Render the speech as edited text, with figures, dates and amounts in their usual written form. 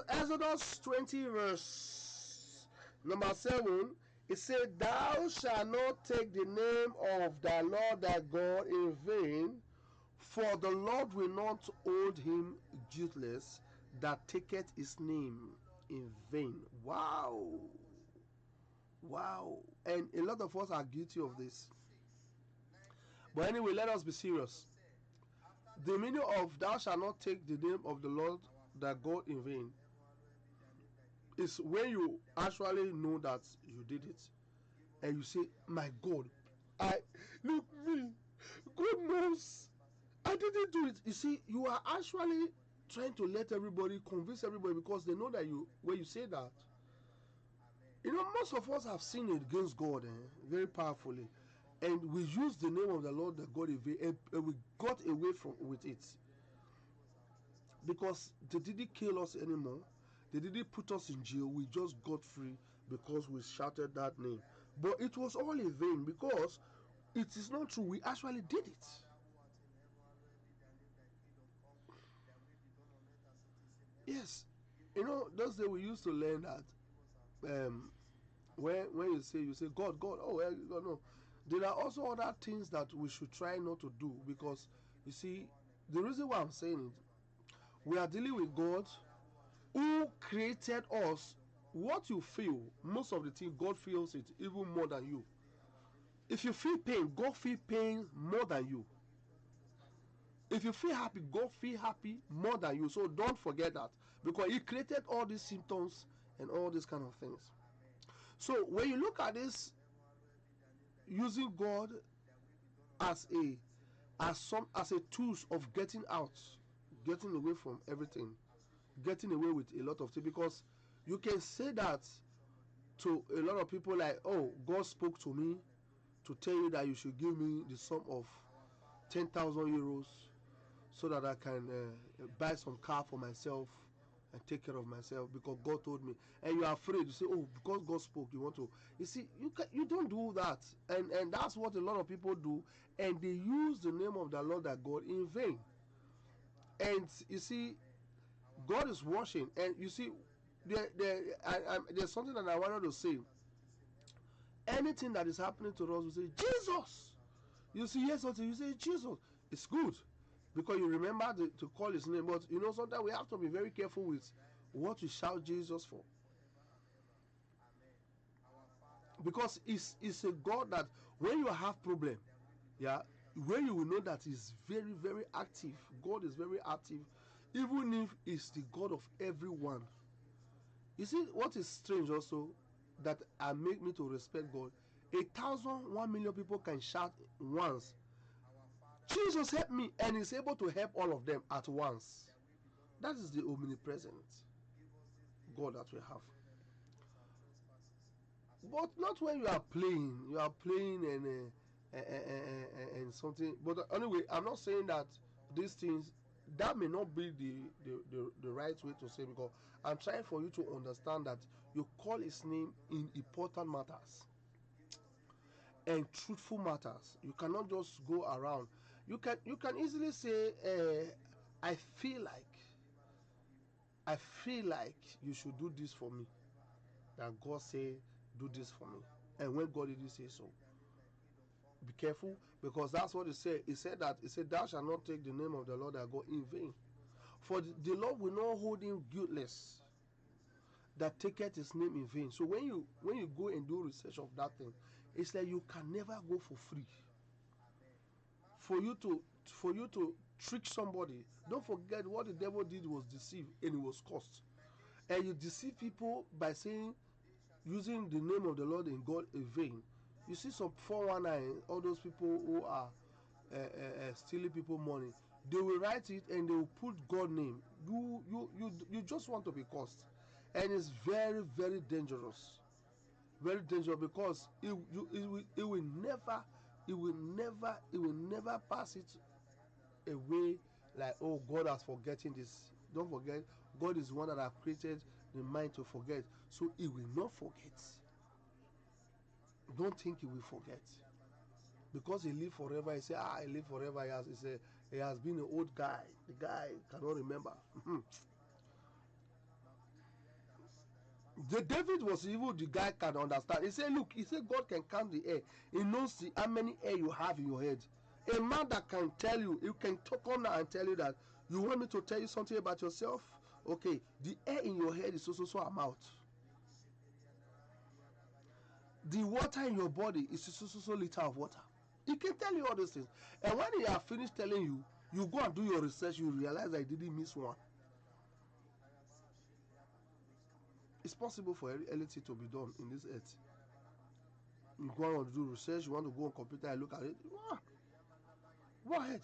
Exodus 20 verse number 7, it said, "Thou shalt not take the name of thy Lord thy God in vain, for the Lord will not hold him guiltless that taketh his name in vain." Wow. Wow. And a lot of us are guilty of this. But anyway, let us be serious. The meaning of "thou shalt not take the name of the Lord thy God in vain" is when you actually know that you did it, and you say, "My God, I look me, God knows I didn't do it." You see, you are actually trying to let everybody, convince everybody, because they know that you, when you say that, most of us have sinned against God very powerfully, and we use the name of the Lord that God in vain, and we got away from with it, because they didn't kill us anymore. They didn't put us in jail. We just got free because we shouted that name. But it was all in vain, because it is not true. We actually did it. Yes. Those days we used to learn that when you say God, oh well, God, no. There are also other things that we should try not to do, because you see, the reason why I'm saying it, we are dealing with God who created us. What you feel, most of the thing, God feels it even more than you. If you feel pain, God feel pain more than you. If you feel happy, God feel happy more than you. So don't forget that, because he created all these symptoms and all these kind of things. So when you look at this, using God as a tools of getting out, getting away from everything, getting away with a lot of things, because you can say that to a lot of people, like, "Oh, God spoke to me to tell you that you should give me the sum of 10,000 euros so that I can buy some car for myself and take care of myself, because God told me." And you are afraid. You say, "Oh, because God spoke, you want to." You see, you don't do that, and that's what a lot of people do, and they use the name of the Lord that God in vain. And you see, God is watching, and you see, there's something that I wanted to say. Anything that is happening to us, we say Jesus. You see, hear something, you say Jesus. It's good, because you remember to call his name. But sometimes we have to be very careful with what we shout Jesus for, because it's a God that when you have problem, yeah, when you will know that he's very, very active. God is very active, even if he's the God of everyone. You see, what is strange also, that I make me to respect God. 1,000,000 people can shout once, "Jesus help me," and he's able to help all of them at once. That is the omnipresent God that we have. But not when you are playing. You are playing and something. But anyway, I'm not saying that these things, that may not be the right way to say, because I'm trying for you to understand that you call his name in important matters and truthful matters. You cannot just go around. You can easily say, I feel like you should do this for me, that God say do this for me, and when God didn't say so. Be careful, because that's what he said. He said, "Thou shalt not take the name of the Lord thy God in vain, for the Lord will not hold him guiltless that taketh his name in vain." So when you go and do research of that thing, it's like you can never go for free. For you to trick somebody. Don't forget, what the devil did was deceive, and it was cost. And you deceive people by saying, using the name of the Lord in God in vain. You see some 419, all those people who are stealing people money. They will write it and they will put God name. You just want to be cursed, and it's very, very dangerous. Very dangerous, because it will never pass it away, like, "Oh, God has forgetting this." Don't forget, God is one that have created the mind to forget, so he will not forget. Don't think he will forget, because he live forever. He say, he live forever. He has been an old guy. The guy cannot remember. The David was even the guy can understand. He said, look, he said God can count the air. He knows how many air you have in your head. A man that can tell you, he can come now and tell you that you want me to tell you something about yourself. Okay, the air in your head is so amount. The water in your body is so liter of water. He can tell you all these things. And when he has finished telling you, you go and do your research, you realize that he didn't miss one. It's possible for anything to be done in this earth. You want to do research, you want to go on computer and look at it. Go ahead.